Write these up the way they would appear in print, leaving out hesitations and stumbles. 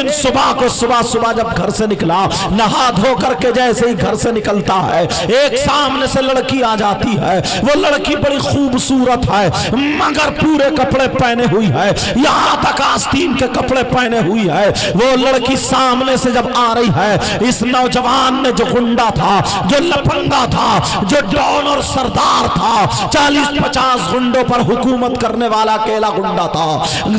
लेकिन सुबह जब घर से निकला, नहा धो करके जैसे ही घर से निकलता है, एक सामने से लड़की आ जाती है। वो लड़की बड़ी खूबसूरत है, मगर पूरे कपड़े पहने हुई है, यहाँ तक आस्तीन के कपड़े पहने हुई है। वो लड़की सामने से जब आ रही है, इस नौजवान ने जो गुंडा था, जो लफंगा था, जो डॉन और सरदार था, 40-50 गुंडों पर हुकूमत करने वाला अकेला गुंडा था,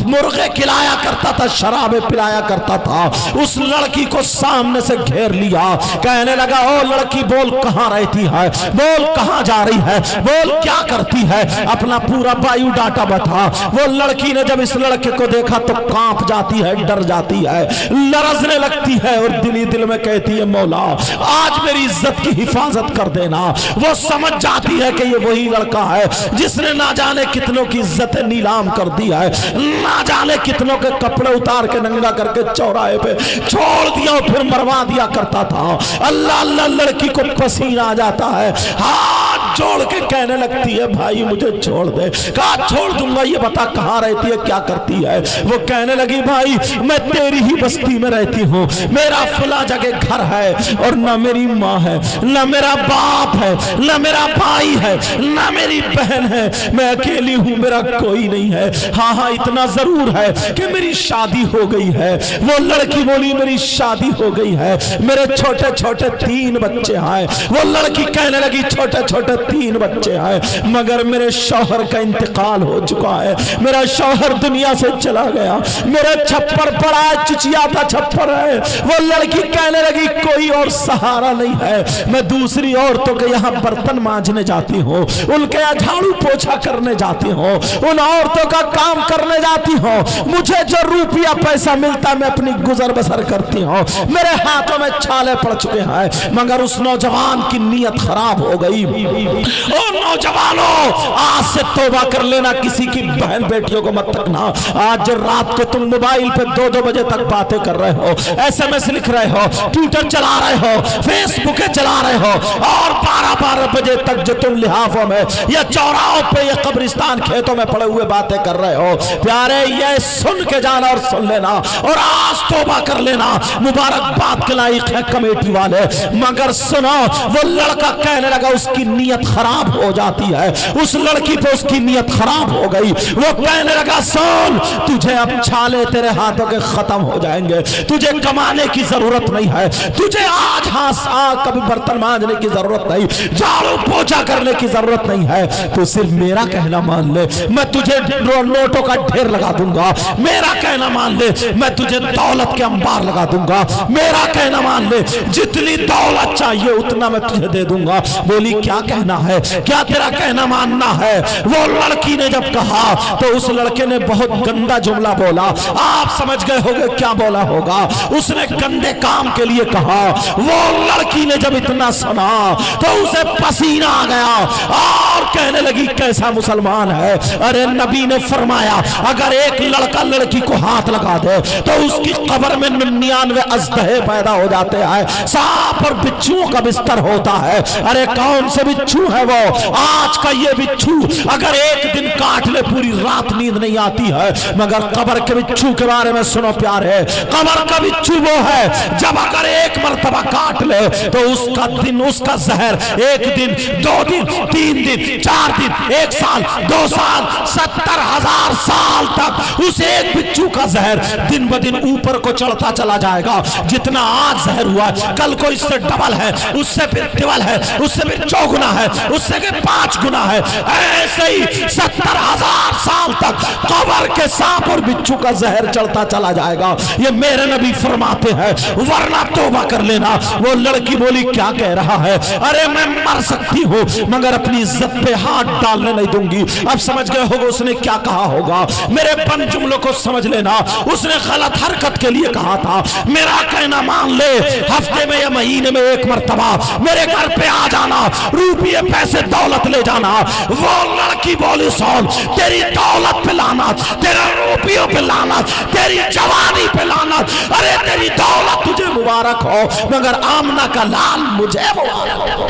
मुर्गे खिलाया करता था, शराबे पिलाया करता था, उस लड़की को सामने से घेर लिया। कहने लगा, ओ लड़की बोल कहां रहती है, बोल कहां जा रही है, बोल क्या करती है, अपना पूरा बायोडाटा बता। वो लड़की ने जब इस लड़के को देखा तो कांप जाती है, डर जाती है, लरजने लगती है और दिल ही दिल में कहती है, मौला आज मेरी इज्जत की हिफाजत कर देना। वो समझ जाती है कि ये वही लड़का है जिसने ना जाने कितनों की इज्जतें नीलाम कर दी है, ना जाने कितनों के कपड़े उतार के नंगा करके चौराहे पे छोड़ दिया और फिर मरवा दिया करता था। अल्लाह अल्लाह, लड़की को पसीना आ जाता है, हाथ जोड़ के कहने लगती है, भाई मुझे छोड़ दे। कहा छोड़ दूंगा, ये बता कहाँ रहती है, क्या करती है। वो कहने लगी, भाई मैं तेरी ही बस्ती में रहती हूँ, मेरा फला जगह घर है और ना मेरी माँ है, ना मेरा बाप है, ना मेरा भाई है, ना मेरी बहन है, मैं अकेली हूँ, मेरा कोई नहीं है। हाँ हाँ इतना जरूर है कि मेरी शादी हो गई है। वो लड़की बोली, मेरी शादी हो गई है, मेरे छोटे छोटे 3 बच्चे हैं। वो लड़की कहने लगी, छोटे छोटे 3 बच्चे हैं, मगर मेरे शौहर का इंतकाल हो चुका है, मेरा शौहर दुनिया से चला गया, मेरा छप्पर पड़ा है, चिचियाता छप्पर है। वो लड़की कहने लगी, कोई और सहारा नहीं है, मैं दूसरी औरतों के यहाँ बर्तन मांजने जाती हूँ, उनके यहाँ झाड़ू पोछा करने जाती हूँ, उन औरतों का काम करने जाती हूँ, मुझे जो रुपया पैसा मिलता मैं अपनी गुजर बसर करती हूँ, मेरे हाथों में छाले पड़ चुके हैं। मगर उस नौजवान की नीयत खराब हो गई। ओ नौजवानों, आज से तौबा कर लेना, किसी की बहन बेटियों को मत तकना। आज रात को तुम मोबाइल पे 2-2 बजे तक बातें कर रहे हो, SMS लिख रहे हो, ट्विटर चला रहे हो, फेसबुक चला रहे हो, और 12-12 बजे तक जो तुम लिहाफों में या चौराहों पे या कब्रिस्तान खेतों में पड़े हुए बातें कर रहे हो, प्यारे ये सुन के जाना और सुन लेना और आज तौबा कर लेना। मुबारकबाद के लायक है कमेटी वाले। मगर सुनो, वो लड़का कहने लगा, उसकी नीयत खराब हो जाती है, उस लड़की पे उसकी नीयत खराब हो गई। वो कहने लगा, सुन तुझे अब छाले तेरे हाथों के खत्म हो जाएंगे, तुझे कमाने की जरूरत नहीं है, तुझे आज कभी बर्तन मांजने की जरूरत नहीं, झाड़ू पोछा करने की जरूरत नहीं है, तो सिर्फ मेरा कहना मान ले, मैं तुझे नोटों का ढेर लगा दूंगा, मेरा कहना मान ले, मैं तुझे दौलत के अंबार लगा दूंगा, मेरा कहना मान ले, जितनी दौलत चाहिए उतना मैं तुझे दे दूंगा। बोली, क्या कहना है, क्या तेरा कहना मानना है? वो लड़की ने जब कहा तो उस लड़के ने बहुत गंदा जुमला बोला। आप समझ गए होंगे क्या बोला होगा, उसने गंदे काम के लिए कहा। वो लड़की ने जब इतना सुना तो उसे पसीना आ गया और कहने लगी, कैसा मुसलमान है। अरे नबी ने फरमाया, अगर एक लड़का लड़की को हाथ लगा दे तो उसकी कब्र में 99 अजदहे पैदा हो जाते हैं, सांप और बिच्छुओं का बिस्तर होता है। अरे कौन से बिच्छू है वो? आज का ये बिच्छू अगर एक दिन काट ले पूरी रात नींद नहीं आती है। मगर कब्र के बिच्छू के बारे में सुनो प्यारे, कब्र का बिच्छू वो है जब अगर एक मर्तबा काट ले तो उसका दिन, उसका जहर 1 दिन, 2 दिन, 3 दिन, 4 दिन, 1 साल, 2 साल, 70,000 साल तक उस एक बिच्छू का जहर दिन ब दिन ऊपर को चढ़ता चला जाएगा। जितना आज जहर हुआ कल को इससे डबल है, उससे फिर ट्रिपल है, उससे फिर 4 गुना है, उससे फिर 5 गुना है। ऐसे ही 70,000 साल तक कब्र के सांप और बिच्छू का जहर चढ़ता चला जाएगा। ये मेरे नबी फरमाते हैं, वरना तौबा कर लेना। वो लड़की बोली, क्या कह रहा है? अरे मैं मर सकती हूँ मगर अपनी इज्जत पे हाथ डालने नहीं दूंगी। अब समझ गए होगा उसने क्या कहा होगा। मेरे बन जुमलों को समझ लेना। उसने गलत हरकत के लिए कहा था, मेरा कहना मान ले, हफ्ते में या महीने में 1 मरतबा मेरे घर पे आ जाना, रुपये पैसे दौलत ले जाना। वो लड़की बोली, सुन, तेरी दौलत पे लानत, तेरे रुपयों पे लानत, तेरी जवानी पे लानत। अरे तेरी दौलत तुझे मुबारक हो मगर आमना का लाल मुझे मुबारक हो।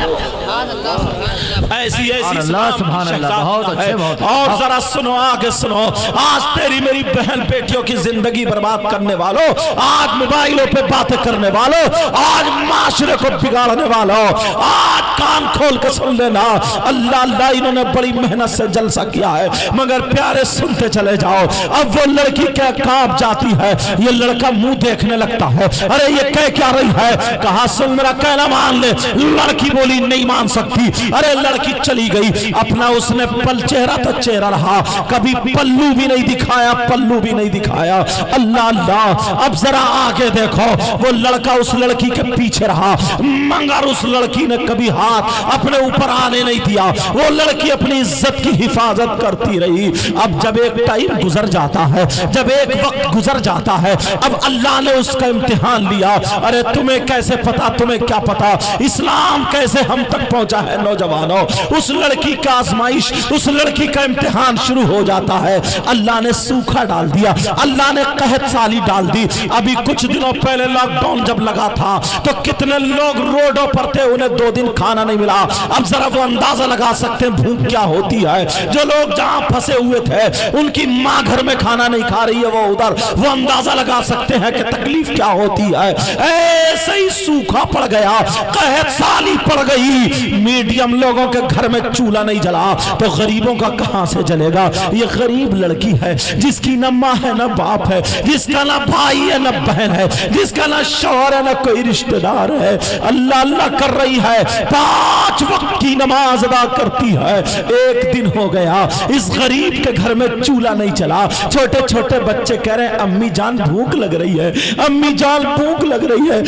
ایسی ایسی سبحان اللہ، بہت اچھے، بہت اور ذرا سنو، آگے سنو، آج تیری میری بہن بیٹیوں کی زندگی برباد کرنے والوں، آج موبائلوں پہ باتیں کرنے والوں، آج معاشرے کو بگاڑنے والوں، آج کان کھول کے سن لینا، اللہ اللہ انہوں نے بڑی محنت سے جلسہ کیا ہے، مگر پیارے سنتے چلے جاؤ، اب وہ لڑکی کیا کانپ جاتی ہے، یہ لڑکا منہ دیکھنے لگتا ہے، ارے یہ کہہ کیا رہی ہے، کہا سن میرا کہنا مان لے، لڑکی بولی نہیں مان سکتی، ارے لڑکی چلی گئی، اپنا اس نے چہرہ تو چہرہ رہا، کبھی پلو بھی نہیں دکھایا، پلو بھی نہیں دکھایا، اللہ اللہ، اب ذرا آگے دیکھو، وہ لڑکا اس لڑکی کے پیچھے رہا، مگر اس لڑکی نے کبھی ہاتھ اپنے اوپر آنے نہیں دیا، وہ لڑکی اپنی عزت کی حفاظت کرتی رہی، اب جب ایک ٹائم گزر جاتا ہے، جب ایک وقت گزر جاتا ہے، اب اللہ نے اس کا امتحان لیا، ارے تمہیں کیسے پتا، تمہیں کیا پتا اسلام کیسے ہم تک پہنچا ہے نوجوانوں، اس لڑکی کا آزمائش، اس لڑکی کا امتحان شروع ہو جاتا ہے، اللہ نے سوکھا ڈال دیا، اللہ نے قحط سالی ڈال دی، ابھی کچھ دنوں پہلے لاک ڈاؤن جب لگا تھا تو کتنے لوگ روڈوں پر تھے، انہیں 2 دن کھانا نہیں ملا، اب ذرا وہ اندازہ لگا سکتے ہیں بھوک کیا ہوتی ہے، جو لوگ جہاں پھنسے ہوئے تھے ان کی ماں گھر میں کھانا نہیں کھا رہی ہے، وہ ادھر، وہ اندازہ لگا سکتے ہیں کہ تکلیف کیا ہوتی ہے، ایسے ہی سوکھا پڑ گیا، قحط سالی پڑ گئی، میڈیم لوگوں کے گھر میں چولہا نہیں جلا تو غریبوں کا کہاں سے جلے گا، یہ غریب لڑکی ہے جس کی نہ ماں ہے نہ باپ ہے، جس کا نہ بھائی ہے نہ بہن ہے، جس کا نہ شوہر ہے نہ کوئی رشتہ دار ہے، اللہ اللہ کر رہی ہے، 5 وقت کی نماز ادا کرتی ہے، ایک دن ہو گیا اس غریب کے گھر میں چولہا نہیں چلا، چھوٹے چھوٹے بچے کہہ رہے ہیں امی جان بھوک لگ رہی ہے، امی جان بھوک لگ رہی ہے،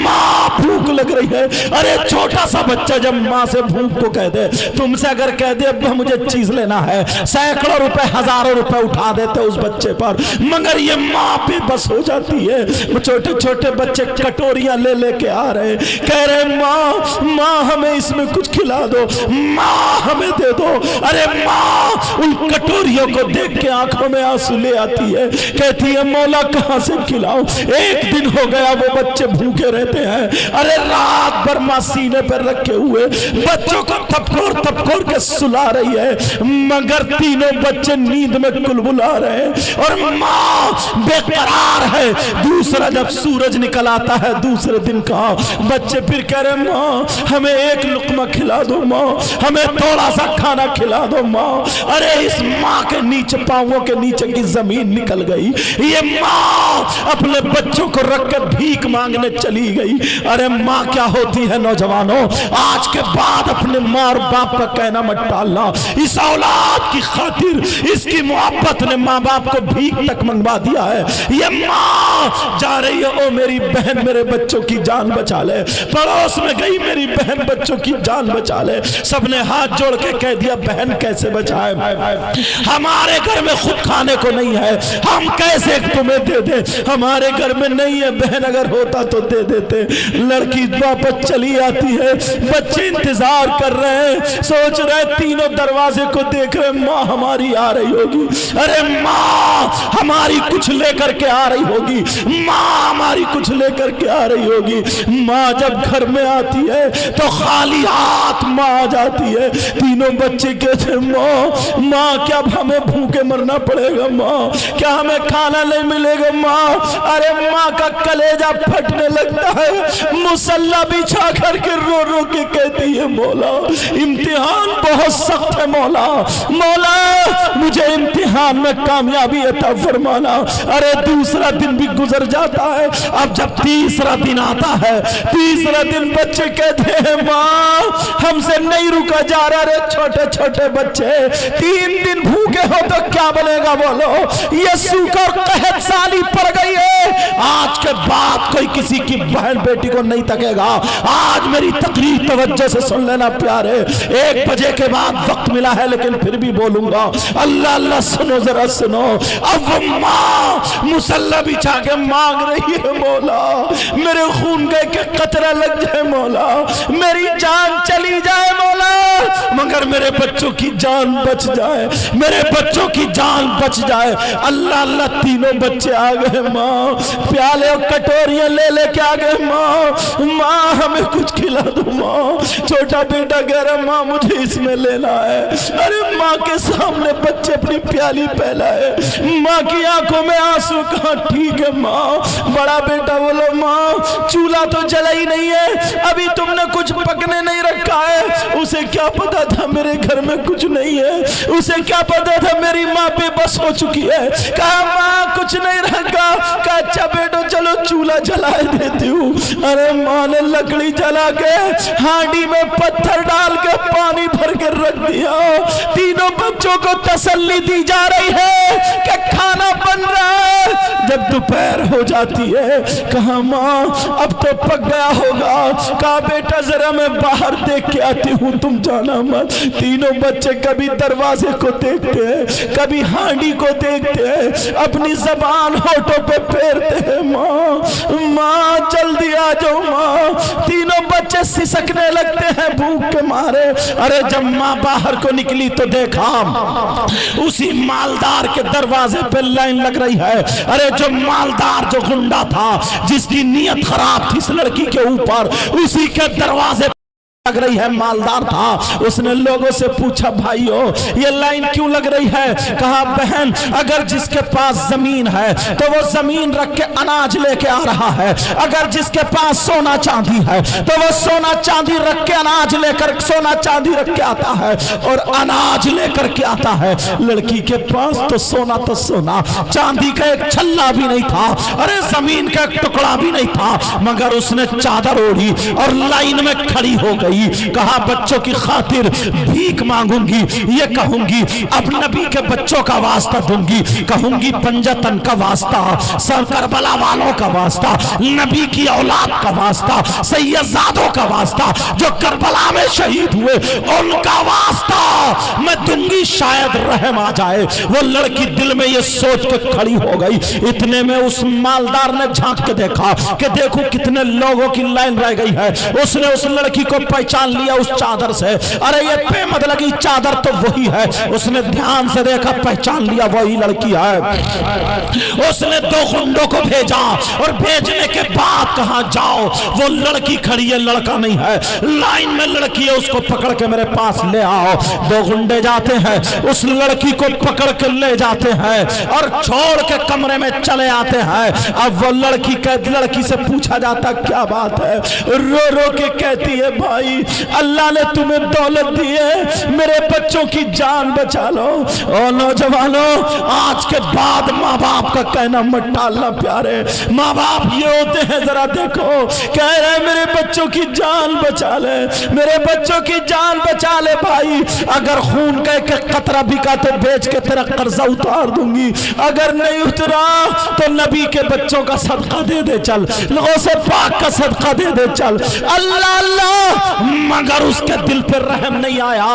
ماں بھوک لگ رہی ہے، ارے چھوٹا سا بچہ جب ماں سے بھوک کو کہہ دے، تم سے اگر کہہ دے اب مجھے چیز لینا ہے، سینکڑوں روپے ہزاروں روپے اٹھا دیتے اس بچے پر، مگر یہ ماں پہ بس ہو جاتی ہے، چھوٹے چھوٹے بچے کٹوریاں لے لے کے آ رہے کہہ رہے ماں ہمیں اس میں کچھ کھلا دو، ماں ہمیں دے دو، ارے ماں ان کٹوریوں کو دیکھ کے آنکھوں میں آنسو لے آتی ہے، کہتی ہے مولا کہاں سے کھلاؤں، ایک دن ہو گیا وہ بچے بھوکے رہتے ہیں، ارے رات بھر ماں سینے پر رکھے ہوئے بچوں کو تھپکور کے سلا رہی ہے، مگر تینوں بچے نیند میں کلبلا رہے ہیں اور ماں بے قرار ہے، دوسرا جب سورج نکل آتا ہے دوسرے دن کا، بچے پھر کہہ رہے ماں ہمیں ایک لقمہ کھلا دو، ماں ہمیں تھوڑا سا کھانا کھلا دو، ماں ارے اس ماں کے نیچے پاؤں کے نیچے کی زمین نکل گئی، یہ ماں اپنے بچوں کو رکھ کے بھیک مانگنے چلی گئی، ارے ماں کیا ہوتی ہے نوجوانوں، آج کے بعد اپنے ماں اور باپ کا کہنا مت ٹالنا، اس اولاد کی خاطر اس کی محبت نے ماں باپ کو بھیک تک منگوا دیا ہے، یہ ماں جا رہی ہے او میری بہن میرے بچوں کی جان بچا لے، پڑوس میں گئی میری بہن بچوں کی جان بچا لے، سب نے ہاتھ جوڑ کے کہہ دیا بہن کیسے بچائے، ہمارے گھر میں خود کھانے کو نہیں ہے، ہم کیسے تمہیں دے دیں، ہمارے گھر میں نہیں ہے، بہن اگر ہوتا تو دے دیتے، لڑکی واپس چلی آتی ہے، بچے انتظار کر رہے ہیں، سوچ رہے تینوں دروازے کو دیکھ رہے ماں ہماری آ رہی ہوگی، ارے ماں ہماری کچھ لے کر کے آ رہی ہوگی، ماں ہماری کچھ لے کر کے آ رہی ہوگی، ماں جب گھر میں آتی ہے تو خالی ہاتھ ماں آ جاتی ہے، تینوں بچے کہتے ماں کیا اب ہمیں بھوکے مرنا پڑے گا، ماں کیا ہمیں کھانا نہیں ملے گا، ماں ارے ماں کا کلیجہ پھٹنے لگتا ہے، مصلی بچھا کر کے رو رو کے کہتی ہے مولا امتحان بہت سخت ہے، مولا مجھے امتحان میں کامیابی عطا فرمانا، ارے دوسرا دن بھی گزر جاتا ہے، اب جب تیسرا دن آتا ہے، تیسرا دن بچے کہتے ہیں ماں ہم سے نہیں رکا جا رہا، رے چھوٹے چھوٹے بچے 3 دن بھوکے ہو تو کیا بنے گا بولو، یہ سوکھا اور قحط سالی پڑ گئی ہے، آج کے بعد کوئی کسی کی بہن بیٹی کو نہیں تکے گا، آج میری تقریر توجہ سے سن لینا پیارے، 1 بجے کے بعد وقت ملا ہے لیکن پھر بھی بولوں گا، اللہ اللہ سنو ذرا سنو، اب وہ ماں مصلی بچھا کے مانگ رہی ہے مولا میرے خون کا ایک قطرہ لگ جائے، مولا میری جان چلی جائے، مولا مگر میرے بچوں کی جان بچ جائے، میرے بچوں کی جان بچ جائے، اللہ اللہ تینوں بچے آ گئے، ماں پیالے اور कटोरियां ले लेके आ गए, माँ माँ हमें कुछ खिला दो माँ। छोटा बेटा कह रहा माँ मुझे इसमें लेना है। अरे माँ के सामने बच्चे अपनी प्याली फैला है, माँ की आंखों में आंसू। कहा ठीक है माँ। बड़ा बेटा बोलो माँ चूल्हा तो जला ही नहीं है, अभी तुमने कुछ पकने नहीं रखा है। उसे क्या पता था मेरे घर में कुछ नहीं है, उसे क्या पता था मेरी माँ बेबस हो चुकी है। कहा माँ कुछ नहीं रखा। कहा अच्छा बेटो चलो चूल्हा जला देती हूँ। अरे माँ ने लकड़ी जला के हांडी में पत्थर डाल के पानी भर के रख दिया। तीनों बच्चों को तसल्ली दी जा रही है कि खाना बन रहा है। जब दोपहर हो जाती है, कहा माँ अब तो पक गया होगा। कहा बेटा जरा मैं बाहर देख के आती हूँ, तुम जाना मत। तीनों बच्चे कभी दरवाजे को देखते हैं, कभी हांडी को देखते हैं, अपनी जबान होठों पे फेरते हैं, माँ माँ जल्दी आ जाओ माँ। तीनों बच्चे सिसकने लगते हैं भूख के मारे। अरे जब माँ बाहर को निकली तो देखा उसी मालदार के दरवाजे पे लाइन लग रही है। अरे जो मालदार जो गुंडा था जिसकी नीयत खराब थी इस लड़की के ऊपर, उसी के दरवाजे लग रही है। मालदार था, उसने लोगों से पूछा भाइयों ये लाइन क्यों लग रही है। कहा बहन अगर जिसके पास जमीन है तो वो जमीन रख के अनाज लेके आ रहा है, अगर जिसके पास सोना चांदी है तो वो सोना चांदी रख के अनाज लेकर सोना चांदी रख के आता है और अनाज लेकर के आता है। लड़की के पास तो सोना चांदी का एक छल्ला भी नहीं था, अरे जमीन का एक टुकड़ा भी नहीं था, मगर उसने चादर ओढ़ी और लाइन में खड़ी हो गई। कहा बच्चों की खातिर भीख मांगूंगी, ये कहूंगी अब नबी के बच्चों का वास्ता दूंगी, कहूंगी पंजतन का वास्ता, सर करबला वालों का वास्ता, नबी की औलाद का वास्ता, सैयदजादों का वास्ता जो करबला में शहीद हुए उनका वास्ता मैं दूंगी, शायद रहम आ जाए। वो लड़की दिल में ये सोच के खड़ी हो गई। इतने में उस मालदार ने झांक के देखा कि देखो कितने लोगों की लाइन रह गई है। उसने उस लड़की को पहचान लिया उस चादर से। अरे ये बेमद लगी चादर तो वही है। उसने ध्यान से देखा, पहचान लिया वही लड़की है। उसने दो गुंडों को भेजा और भेजने के बाद कहा जाओ वो लड़की खड़ी है, लड़का नहीं है, लाइन में लड़की है, उसको पकड़ के मेरे पास ले आओ। दो गुंडे जाते हैं, उस लड़की को पकड़ के ले जाते हैं और छोड़ के कमरे में चले आते हैं। अब वो लड़की से पूछा जाता क्या बात है, रो रो के कहती है भाई अल्लाह ने तुम्हें दौलत दी है, मेरे बच्चों की जान बचा लो। और नौजवानों आज के बाद माँ बाप का कहना मत टालना प्यारे। माँ बाप ये होते हैं, जरा देखो कह रहे मेरे बच्चों की जान बचा ले, मेरे बच्चों की जान बचा ले भाई। अगर खून का एक कतरा बिका तो बेच के तेरा कर्जा उतार दूंगी, अगर नहीं उतरा तो नबी के बच्चों का सदका दे दे चल, लोगों से पाक का सदका दे दे चल। अल्लाह अल्लाह, मगर उसके दिल पर रहम नहीं आया।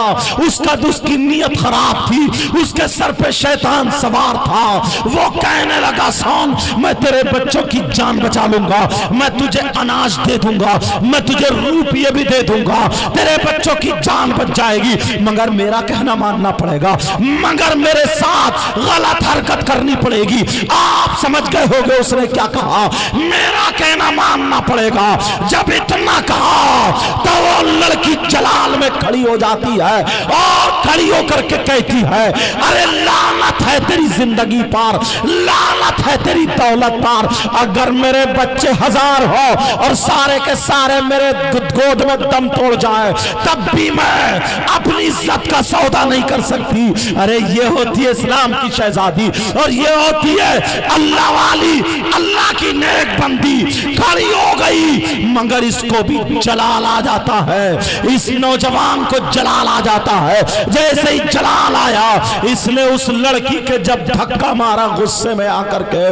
उसकी नीयत खराब थी, उसके सर पे शैतान सवार था। वो कहने लगा सुन मैं तेरे बच्चों की जान बचा लूंगा, मैं तुझे अनाज दे दूंगा, मैं तुझे रुपये भी दे दूंगा, तेरे बच्चों की जान बच जाएगी, मगर मेरा कहना मानना पड़ेगा, मगर मेरे साथ गलत हरकत करनी पड़ेगी। आप समझ गए होंगे उसने क्या कहा, मेरा कहना मानना पड़ेगा। जब इतना कहा तो वो लड़की जलाल में खड़ी हो जाती है और खड़ी होकर के कहती है अरे लानत है तेरी जिंदगी पर, लानत है तेरी दौलत पर। अगर मेरे बच्चे 1000 हो और सारे के सारे मेरे गोद में दम तोड़ जाए तब भी मैं अपनी इज्जत का सौदा नहीं कर सकती। अरे ये होती है इस्लाम की शहजादी और ये होती है अल्लाह वाली, अल्लाह की नेक बंदी। खड़ी हो गई मगर इसको भी जलाल आ जाता है, इस नौजवान को जलाल आ जाता है। जैसे ही जलाल आया इसने उस लड़की के जब धक्का मारा गुस्से में आकर के,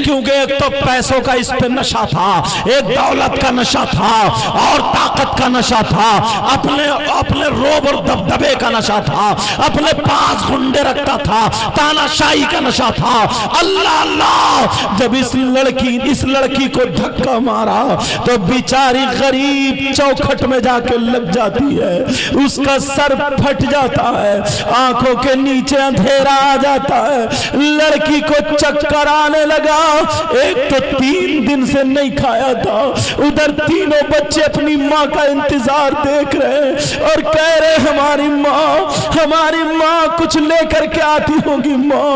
क्योंकि एक तो पैसों का इस पे नशा था, एक दौलत का नशा था और ताकत का नशा था, अपने रोब और दबदबे का नशा था, अपने पास गुंडे रखता था, तानाशाही का नशा था। अल्लाह अल्लाह, जब इस लड़की को کو دھکا مارا تو بیچاری غریب چوکھٹ میں جا کے لگ جاتی ہے، اس کا سر پھٹ جاتا ہے، آنکھوں کے نیچے اندھیرا آ جاتا ہے، لڑکی کو چکر آنے لگا۔ ایک تو 3 دن سے نہیں کھایا تھا، ادھر تینوں بچے اپنی ماں کا انتظار دیکھ رہے اور کہہ رہے ہماری ماں کچھ لے کر کے آتی ہوگی ماں۔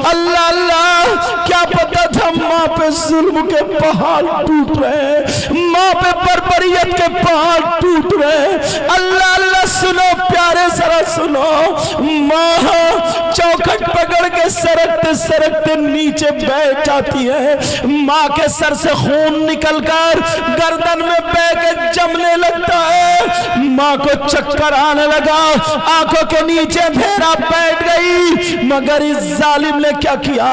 اللہ اللہ، کیا پتا تھا ماں پہ ظلم کے پہاڑ ٹوٹ رہے، ماں پہ بربریت کے پہاڑ ٹوٹ رہے۔ اللہ اللہ، سنو پیارے، ذرا سنو، ماں چوکھٹ پکڑ کے سرکتے سرکتے نیچے بیٹھ جاتی ہے، ماں کے سر سے خون نکل کر گردن میں بہ کے جمنے لگتا ہے، ماں کو چکر آنے لگا، آنکھوں کے نیچے اندھیرا بیٹھ گئی۔ مگر اس ظالم نے کیا کیا،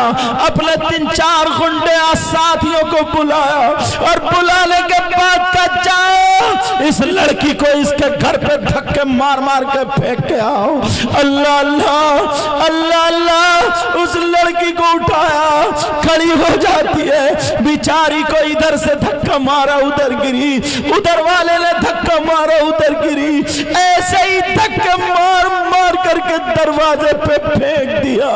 اپنے 3-4 غنڈے ساتھیوں کو بلایا اور بلانے کے بعد کہا جاؤ اس لڑکی کو اس کے گھر پہ دھکے مار مار کے پھینک کے آؤ۔ اللہ اللہ اللہ اللہ، اس لڑکی کو اٹھایا، کھڑی ہو جاتی ہے، بیچاری کو ادھر سے دھکا مارا ادھر گری، ادھر والے نے دھکا مارا ادھر گری، ایسے ہی دھکے مار مار کر کے دروازے پہ پھینک دیا۔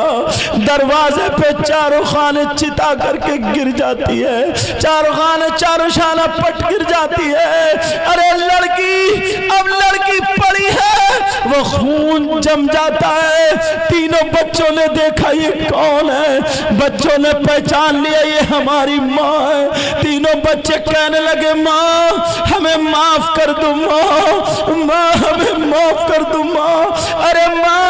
دروازے پہ چاروں خانے چتا کر کے گر جاتی ہے، چاروں خانے چاروں شانہ پٹ گر جاتی ہے۔ ارے لڑکی، اب لڑکی پڑی ہے، وہ خون جم جاتا ہے۔ تینوں بچوں نے دیکھا یہ کون ہے، بچوں نے پہچان لیا یہ ہماری ماں ہے۔ تینوں بچے کہنے لگے ماں ہمیں معاف کر دو، ماں ہمیں معاف کر دو ماں۔ ارے ماں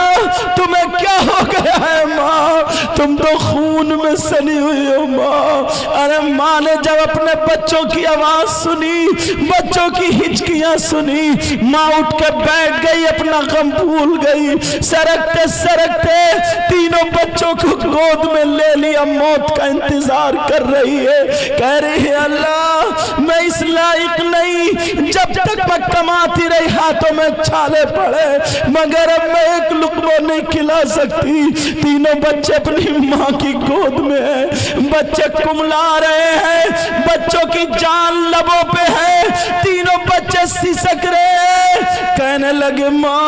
تمہیں کیا ہو گیا ہے ماں، تم تو خون میں سنی ہوئی ہو ماں۔ ارے ماں نے جب اپنے بچوں کی آواز سنی، بچوں کی ہچکیاں سنی، ماں اٹھ کے بیٹھ گئی، اپنا غم بھول گئی، سرکتے سرکتے تینوں بچوں کو گود میں لے لیا، موت کا انتظار کر رہی ہے، کہہ رہی ہے اللہ میں اس لائق نہیں، جب تک میں کماتی رہی ہاتھوں میں چھالے پڑے، مگر اب میں ایک لقمہ نہیں کھلا سکتی۔ تینوں بچے اپنی ماں کی گود میں ہیں، بچے کملا رہے ہیں، بچوں کی جان لبوں پہ ہے، تینوں بچے سسک رہے، کہنے لگے ماں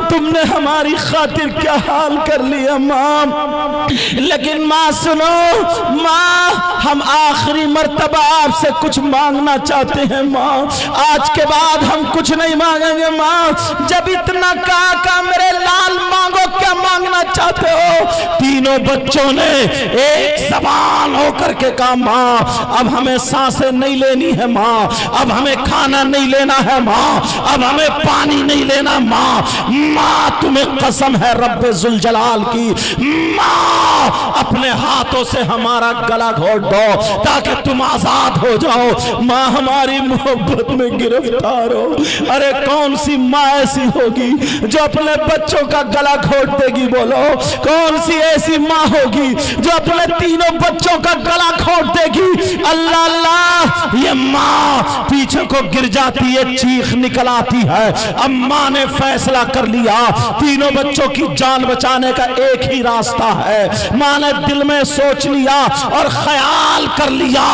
تم نے ہماری خاطر کیا حال کر لیا ماں۔ لیکن ماں سنو، ماں ہم آخری مرتبہ آپ سے کچھ مانگنا چاہتے ہیں ماں، آج کے بعد ہم کچھ نہیں مانگیں گے ماں۔ جب اتنا کہا میرے لال مانگو، کیا مانگنا چاہتے ہو؟ تینوں بچوں نے ایک زبان ہو کر کے کہا ماں اب ہمیں سانسیں نہیں لینی ہے ماں، اب ہمیں کھانا نہیں لینا ہے ماں، اب ہمیں پانی نہیں لینا ماں۔ ماں تمہیں قسم ہے رب ذوالجلال کی، ماں اپنے ہاتھوں سے ہمارا گلا گھونٹ دو تاکہ تم آزاد ہو جاؤ، ماں ہماری محبت میں گرفتار ہو۔ ارے کون سی ماں ایسی ہوگی جو اپنے بچوں کا گلا گھونٹ دے گی؟ بولو کون سی ایسی ماں ہوگی جو اپنے تینوں بچوں کا گلا گھونٹ دے گی؟ اللہ اللہ، یہ ماں پیچھے کو گر جاتی ہے، چیخ نکل آتی ہے۔ اب ماں نے فیصلہ کر لیا تینوں بچوں کی جان بچانے کا ایک ہی راستہ ہے۔ ماں نے دل میں سوچ لیا اور خیال کر لیا،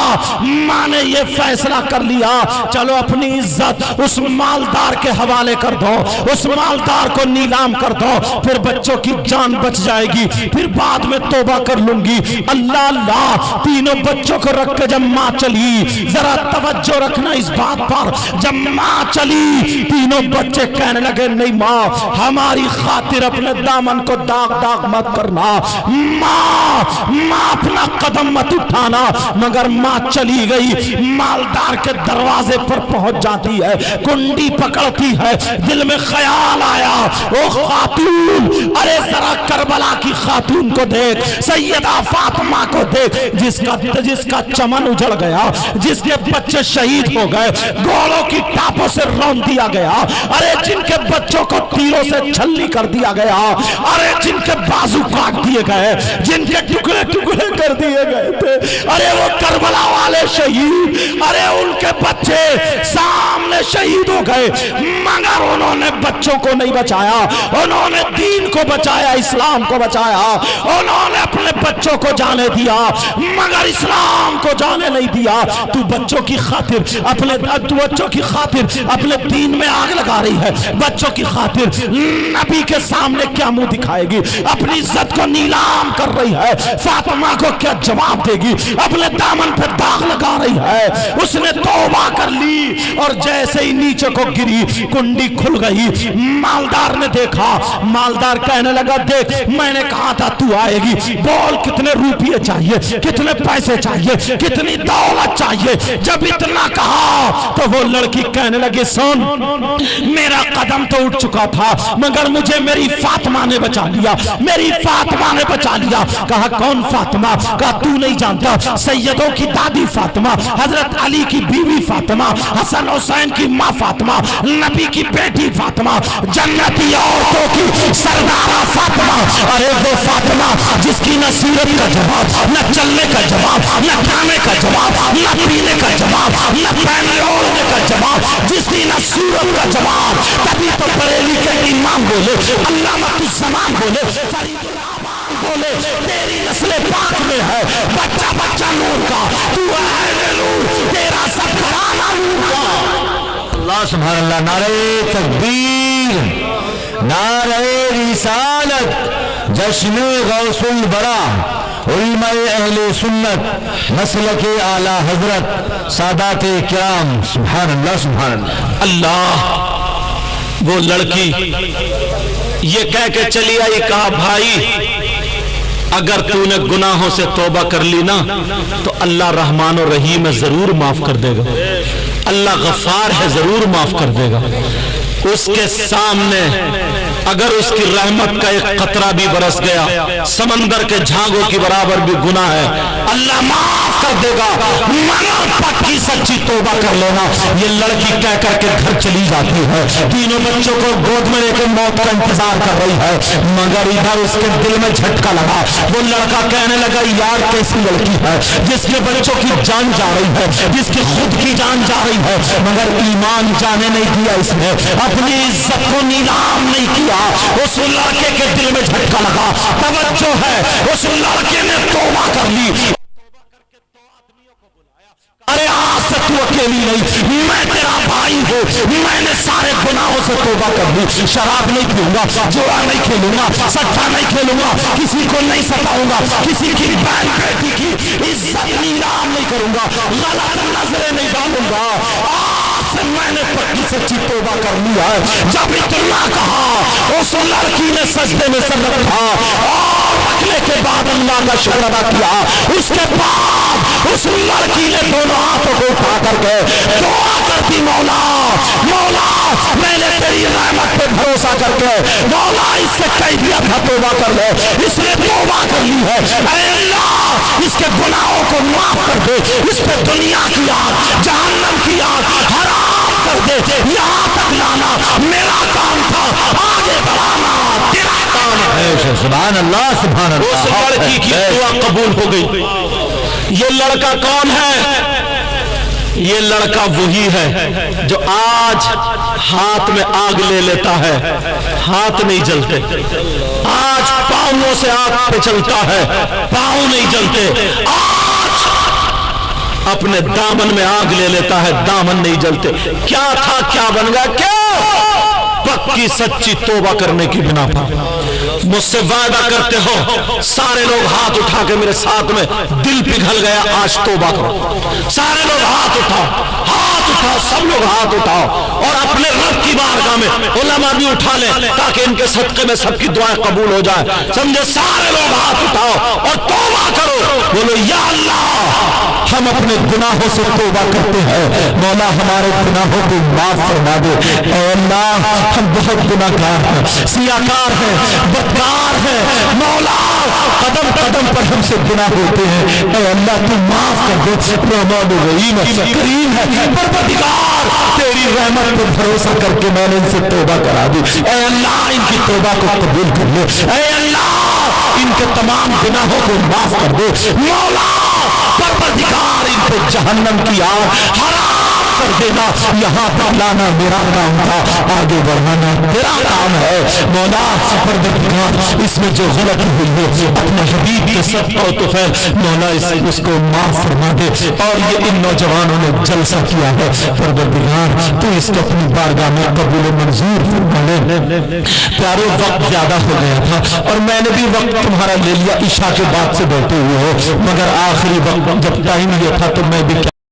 ماں نے یہ فیصلہ کر لیا چلو اپنی عزت اس مالدار کے حوالے کر دو، اس مالدار کو نیلام کر دو، پھر بچوں کی جان بچ جائے گی، پھر بعد میں توبہ کر لوں گی۔ اللہ اللہ، تینوں بچوں کو رکھ کے جب ماں چلی، ذرا توجہ رکھنا اس بات پر، جب ماں چلی تینوں بچے کہنے لگے نہیں ماں ہماری خاطر اپنے دامن کو داغ داغ مت کرنا، ماں اپنا قدم مت اٹھانا۔ مگر ماں چلی گئی، مالدار کے دروازے پر پہنچ جاتی ہے، کنڈی پکڑتی ہے، دل میں خیال آیا او خاتون، ارے ذرا کربلا کی خاتون کو دیکھ، سیدہ فاطمہ کو دیکھ، جس کا چمن اجڑ گیا، جس کے بچے شہید ہو گئے، گھوڑوں کی ٹاپوں سے رون دیا گیا، ارے جن کے بچوں کو تیروں سے چھلی کر دیا گیا، ارے جن کے بازو کاٹ دیے گئے، جن کے ٹکڑے ٹکڑے کر دیے گئے تھے، ارے وہ کربلا والے شہید، ارے ان کے بچے سامنے शहीद हो गए, मगर उन्होंने बच्चों को नहीं बचाया, उन्होंने दीन को बचाया, इस्लाम को बचाया। उन्होंने अपने बच्चों को जाने दिया मगर इस्लाम को जाने नहीं दिया। तू बच्चों की खातिर अपने दीन में आग लगा रही है, बच्चों की खातिर नबी के सामने क्या मुंह दिखाएगी, अपनी इज्जत को नीलाम कर रही है, फातिमा को क्या जवाब देगी, अपने दामन पे दाग लगा रही है। उसने तौबा कर ली और जैसे ही नीचे को गिरी कुंडी खुल गई। मालदार ने देखा, मालदार कहने लगा देख मैंने कहा था तू आएगी, बोल कितने रुपये चाहिए, कितने पैसे चाहिए, कितनी दौलत चाहिए। जब इतना कहा तो वो लड़की कहने लगी सुन मेरा कदम तो उठ चुका था मगर मुझे मेरी फातिमा ने बचा लिया, मेरी फातिमा ने बचा लिया। कहा कौन फातिमा? कहा तू नहीं जानता, सैयदों की दादी फातिमा, हजरत अली की बीवी फातिमा, हसन हुसैन की माँ फातिमा, नबी की बेटी फातिमा, जन्नती औरतों की सरदारा फातिमा। अरे वो फातिमा जिसकी न सीरत का जवाब, न चलने का जवाब, न खाने का जवाब, न पीने का जवाब, न पहनने ओढ़ने का जवाब, जिसकी न सूरत का जवाब। तभी तो बरेली के इमाम बोले, अल्लामा तुज़्ज़मान बोले, फरीदुल आमान बोले तेरी नस्ल पाक में है बच्चा बच्चा नूर का, तू अहले नूर, तेरा सब घराना नूर का। अल्लाह सुभान अल्लाह। नारे तकबीर, नारे रिसालत, जश्न गौसुल बरा, उलमा अहले सुन्नत, मसलक आला हजरत, सादात किराम, सुभान अल्लाह सुभान अल्लाह। अल्लाह वो लड़की ये कह के चली आई, कहा भाई अगर तूने गुनाहों से तौबा कर ली ना तो अल्लाह रहमान और रहीम है, जरूर माफ कर देगा, अल्लाह गफ्फार है, जरूर माफ कर देगा। उसके सामने अगर उसकी रहमत का एक कतरा भी बरस गया, समंदर के झागों की बराबर भी गुनाह है, अल्लाह माफ कर देगा, मगर पक्की सच्ची तौबा कर लेना। ये लड़की कह करके घर चली जाती है, तीनों बच्चों को गोद में लेकर मौत का इंतजार कर रही है, मगर इधर उसके दिल में झटका लगा। वो लड़का कहने लगा यार कैसी लड़की है जिसके बच्चों की जान जा रही है, जिसकी खुद की जान जा रही है, मगर ईमान जाने नहीं दिया, इसने अपनी इज्जत को नीलाम नहीं किया। उस लड़के के दिल में झटका लगा, तवज्जो है, उस लड़के ने तौबा कर ली। अरे आज से तू अकेली नहीं, मैं तेरा भाई हूँ, मैंने सारे गुनाहों से तौबा कर ली, शराब नहीं पीऊंगा, जुआ नहीं खेलूंगा, सट्टा नहीं खेलूंगा, किसी को नहीं सताऊंगा, किसी की बहन बेटी की इज्जत नीलाम नहीं करूंगा, गलत नजरें नहीं डालूंगा। मैंने पक्की सच्ची तौबा कर लिया है। जब इतना कहा उस लड़की ने सजदे में सर रखा और रखने के बाद अल्लाह का शुक्र अदा किया। उसके बाद उस लड़की ने दोनों हाथों को उठा करके दुआ करती, मौला मौला मैंने तेरी रहमत पे भरोसा करके मौला इससे कह दिया था तौबा कर ले, इसने तौबा कर ली है, ऐ अल्लाह इसके गुनाहों को माफ कर दे, इस पे दुनिया की आग, जहन्नम की आग हराम कर दे। यहाँ तक लाना मेरा काम था, आगे बढ़ाना तेरा काम है। सुभान अल्लाह सुभान अल्लाह। उस लड़की की दुआ कबूल हो गई। ये लड़का कौन है? ये लड़का वही है जो आज हाथ में आग ले लेता है, हाथ नहीं जलते, आज पांवों से आग पे चलता है, पांव नहीं जलते, आज अपने दामन में आग ले लेता है, दामन नहीं जलते। क्या था क्या बन गया? क्या पक्की सच्ची तौबा करने की बिना पर मुझसे वादा करते हो, सारे लोग हाथ उठा के मेरे साथ में, दिल पिघल गया आज तौबा करो। सारे लोग हाथ उठाओ, हाथ उठाओ, सब लोग हाथ उठाओ और अपने रब की बारगाह में उलमा भी उठा ले ताकि इनके सदके में सबकी दुआएं कबूल हो जाए। समझे? सारे लोग हाथ उठाओ और तौबा करो, बोलो या अल्लाह हम अपने गुनाहों से तौबा करते हैं, मौला हमारे गुनाहों को माफ फरमा दे। ऐ अल्लाह हम बहुत गुनाहगार हैं, सियाकार हैं, बदकार हैं, मौला कदम कदम पर हमसे गुनाह होते हैं, ऐ अल्लाह तू माफ कर दे। रहमान रहीम करीम है, परवरदिगार तेरी रहमत पर भरोसा करके मैंने इनसे तौबा करा दी। ऐ अल्लाह इनकी तौबा को कबूल कर ले, ऐ अल्लाह इनके तमाम गुनाहों को माफ कर दे। मौला परवरदिगार इन पे जहन्नम की आग हराम کر دینا، یہاں تک لانا میرا کام تھا، آگے بڑھانا تیرا کام ہے مولا۔ پروردگار اس میں جو غلطی ہوئی ہے اپنے حبیب کے صدقہ و طفیل مولا اس کو معاف فرما دے۔ اور یہ ان نوجوانوں نے جلسہ کیا ہے پروردگار تو اس کو اپنی بارگاہ میں قبول و منظور فرما لے۔ پیارے وقت زیادہ ہو گیا تھا اور میں نے بھی وقت تمہارا لے لیا، عشاء کے بعد سے بیٹھے ہوئے ہو، مگر آخری وقت جب ٹائم یہ تھا تو میں بھی